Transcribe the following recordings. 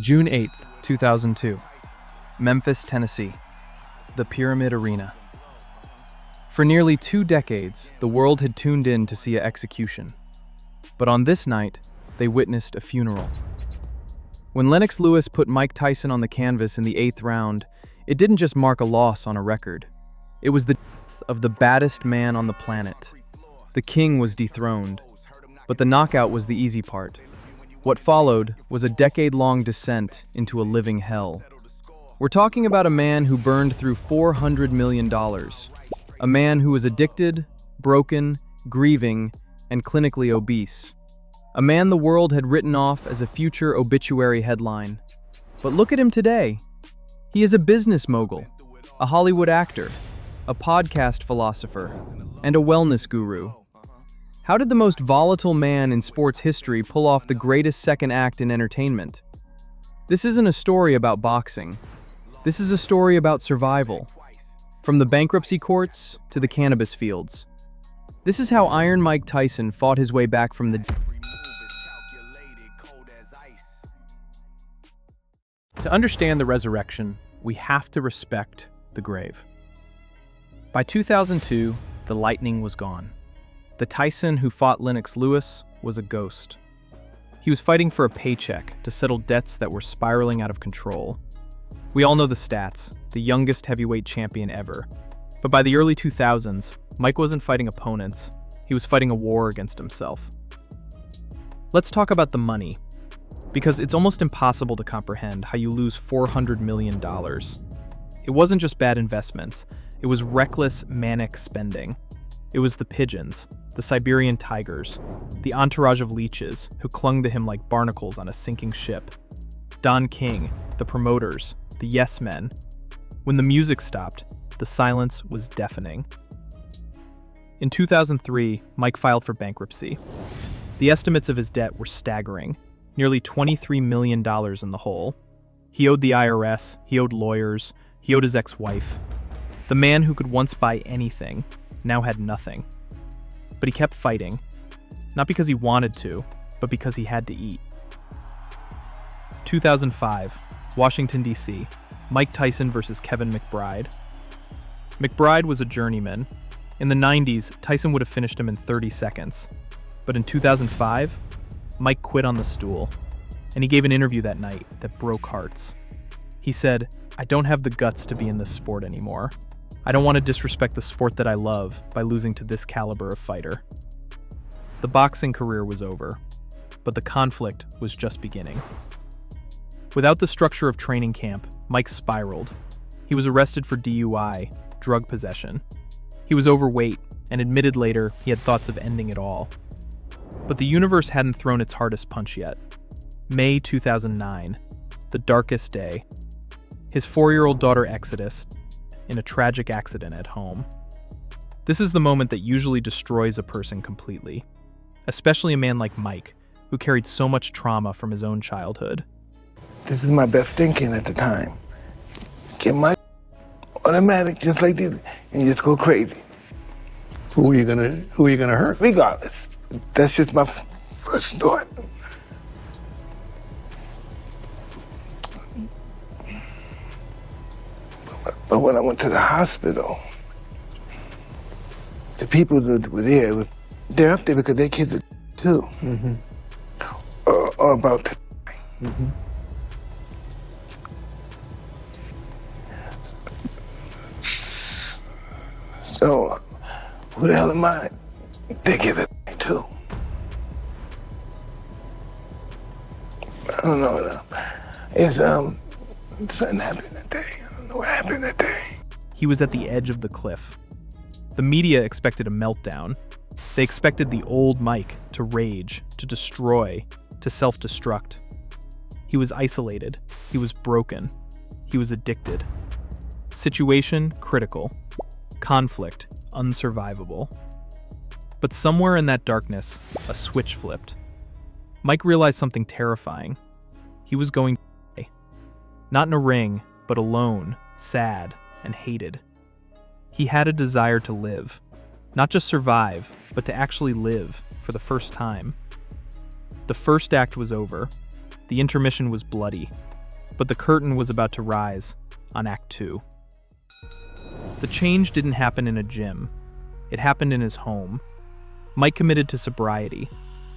June 8th, 2002. Memphis, Tennessee. The Pyramid Arena. For nearly 2 decades, the world had tuned in to see an execution. But on this night, they witnessed a funeral. When Lennox Lewis put Mike Tyson on the canvas in the 8th round, it didn't just mark a loss on a record. It was the death of the baddest man on the planet. The king was dethroned, but the knockout was the easy part. What followed was a decade-long descent into a living hell. We're talking about a man who burned through $400 million. A man who was addicted, broken, grieving, and clinically obese. A man the world had written off as a future obituary headline. But look at him today. He is a business mogul, a Hollywood actor, a podcast philosopher, and a wellness guru. How did the most volatile man in sports history pull off the greatest second act in entertainment? This isn't a story about boxing. This is a story about survival. From the bankruptcy courts to the cannabis fields. This is how Iron Mike Tyson fought his way back from the... To understand the resurrection, we have to respect the grave. By 2002, the lightning was gone. The Tyson who fought Lennox Lewis was a ghost. He was fighting for a paycheck to settle debts that were spiraling out of control. We all know the stats, the youngest heavyweight champion ever. But by the early 2000s, Mike wasn't fighting opponents, he was fighting a war against himself. Let's talk about the money, because it's almost impossible to comprehend how you lose $400 million. It wasn't just bad investments, it was reckless, manic spending. It was the pigeons, the Siberian tigers, the entourage of leeches who clung to him like barnacles on a sinking ship. Don King, the promoters, the yes men. When the music stopped, the silence was deafening. In 2003, Mike filed for bankruptcy. The estimates of his debt were staggering, nearly $23 million in the hole. He owed the IRS, he owed lawyers, he owed his ex-wife. The man who could once buy anything now had nothing. But he kept fighting, not because he wanted to, but because he had to eat. 2005, Washington, D.C., Mike Tyson versus Kevin McBride. McBride was a journeyman. In the 90s, Tyson would have finished him in 30 seconds. But in 2005, Mike quit on the stool, and he gave an interview that night that broke hearts. He said, "I don't have the guts to be in this sport anymore. I don't want to disrespect the sport that I love by losing to this caliber of fighter." The boxing career was over, but the conflict was just beginning. Without the structure of training camp, Mike spiraled. He was arrested for DUI, drug possession. He was overweight, and admitted later he had thoughts of ending it all. But the universe hadn't thrown its hardest punch yet. May 2009, the darkest day. His 4-year-old daughter Exodus, in a tragic accident at home. This is the moment that usually destroys a person completely, especially a man like Mike, who carried so much trauma from his own childhood. This is my best thinking at the time. Get my automatic just like this, and you just go crazy. Who are you gonna hurt? Regardless, that's just my first thought. But when I went to the hospital, the people that were there, they're up there because their kids are too, or about to. So, who the hell am I? They get it too. I don't know. It's something happened that day. I don't know what happened that day. He was at the edge of the cliff. The media expected a meltdown. They expected the old Mike to rage, to destroy, to self-destruct. He was isolated. He was broken. He was addicted. Situation critical. Conflict unsurvivable. But somewhere in that darkness, a switch flipped. Mike realized something terrifying. He was going to die. Not in a ring, but alone, sad, and hated. He had a desire to live. Not just survive, but to actually live for the first time. The first act was over. The intermission was bloody. But the curtain was about to rise on Act 2. The change didn't happen in a gym. It happened in his home. Mike committed to sobriety,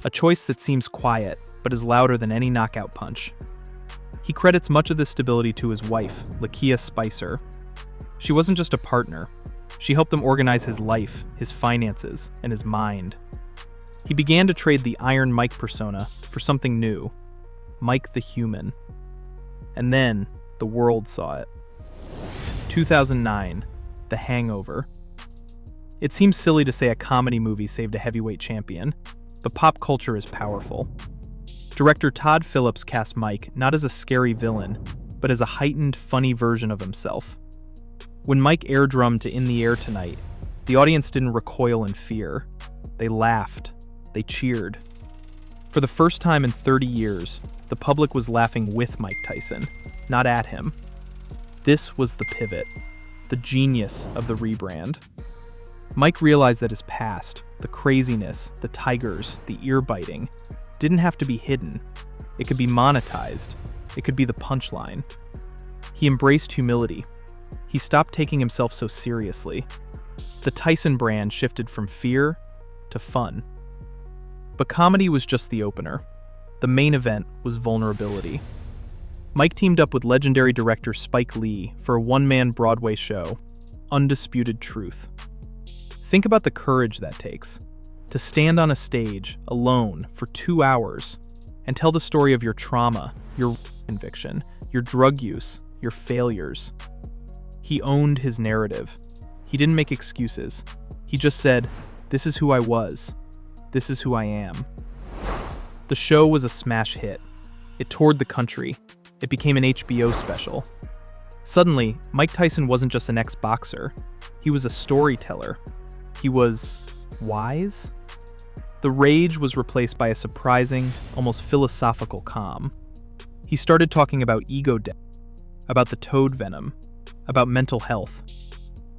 a choice that seems quiet, but is louder than any knockout punch. He credits much of this stability to his wife, Lakia Spicer. She wasn't just a partner. She helped him organize his life, his finances, and his mind. He began to trade the Iron Mike persona for something new, Mike the Human. And then, the world saw it. 2009, The Hangover. It seems silly to say a comedy movie saved a heavyweight champion, but pop culture is powerful. Director Todd Phillips cast Mike not as a scary villain, but as a heightened, funny version of himself. When Mike air-drummed to In the Air Tonight, the audience didn't recoil in fear. They laughed. They cheered. For the first time in 30 years, the public was laughing with Mike Tyson, not at him. This was the pivot, the genius of the rebrand. Mike realized that his past, the craziness, the tigers, the ear-biting, didn't have to be hidden. It could be monetized. It could be the punchline. He embraced humility. He stopped taking himself so seriously. The Tyson brand shifted from fear to fun. But comedy was just the opener. The main event was vulnerability. Mike teamed up with legendary director Spike Lee for a one-man Broadway show, Undisputed Truth. Think about the courage that takes. To stand on a stage, alone, for 2 hours, and tell the story of your trauma, your conviction, your drug use, your failures. He owned his narrative. He didn't make excuses. He just said, "This is who I was. This is who I am." The show was a smash hit. It toured the country. It became an HBO special. Suddenly, Mike Tyson wasn't just an ex-boxer. He was a storyteller. He was wise. The rage was replaced by a surprising, almost philosophical calm. He started talking about ego death, about the toad venom, about mental health.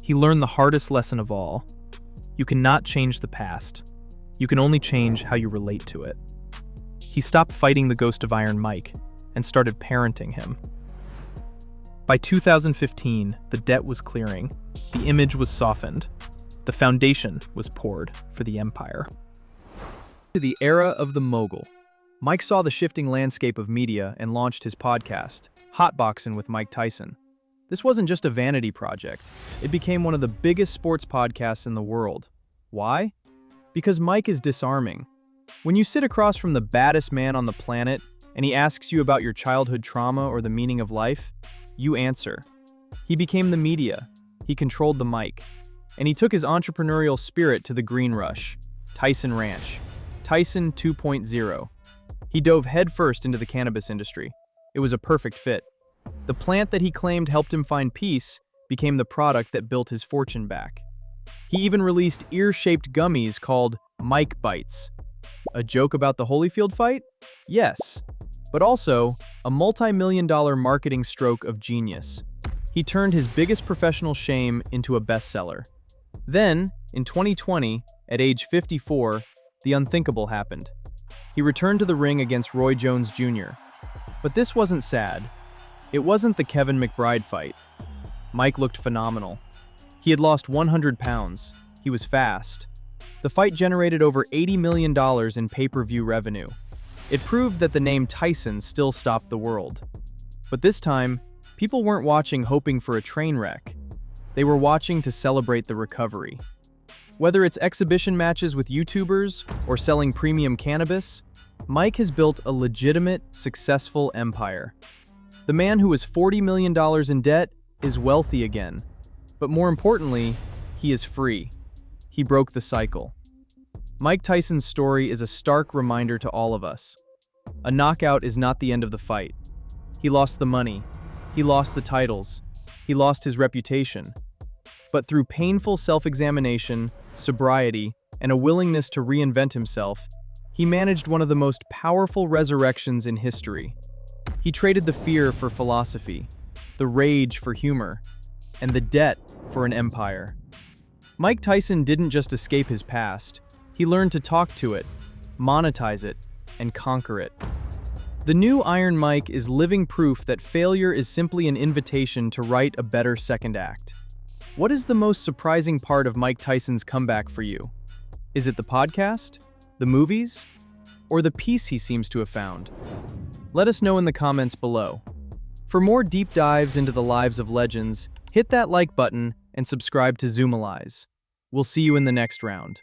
He learned the hardest lesson of all. You cannot change the past. You can only change how you relate to it. He stopped fighting the ghost of Iron Mike and started parenting him. By 2015, the debt was clearing. The image was softened. The foundation was poured for the empire. To the era of the mogul, Mike saw the shifting landscape of media and launched his podcast, Hotboxin' with Mike Tyson. This wasn't just a vanity project. It became one of the biggest sports podcasts in the world. Why? Because Mike is disarming. When you sit across from the baddest man on the planet and he asks you about your childhood trauma or the meaning of life, you answer. He became the media. He controlled the mic. And he took his entrepreneurial spirit to the green rush. Tyson Ranch. Tyson 2.0. He dove headfirst into the cannabis industry. It was a perfect fit. The plant that he claimed helped him find peace became the product that built his fortune back. He even released ear-shaped gummies called Mike Bites. A joke about the Holyfield fight? Yes. But also, a multi-million-dollar marketing stroke of genius. He turned his biggest professional shame into a bestseller. Then, in 2020, at age 54, the unthinkable happened. He returned to the ring against Roy Jones Jr. But this wasn't sad. It wasn't the Kevin McBride fight. Mike looked phenomenal. He had lost 100 pounds. He was fast. The fight generated over $80 million in pay-per-view revenue. It proved that the name Tyson still stopped the world. But this time, people weren't watching hoping for a train wreck. They were watching to celebrate the recovery. Whether it's exhibition matches with YouTubers or selling premium cannabis, Mike has built a legitimate, successful empire. The man who was $40 million in debt is wealthy again. But more importantly, he is free. He broke the cycle. Mike Tyson's story is a stark reminder to all of us. A knockout is not the end of the fight. He lost the money. He lost the titles. He lost his reputation. But through painful self-examination, sobriety, and a willingness to reinvent himself, he managed one of the most powerful resurrections in history. He traded the fear for philosophy, the rage for humor, and the debt for an empire. Mike Tyson didn't just escape his past. He learned to talk to it, monetize it, and conquer it. The new Iron Mike is living proof that failure is simply an invitation to write a better second act. What is the most surprising part of Mike Tyson's comeback for you? Is it the podcast, the movies, or the peace he seems to have found? Let us know in the comments below. For more deep dives into the lives of legends, hit that like button and subscribe to Zoomalyze. We'll see you in the next round.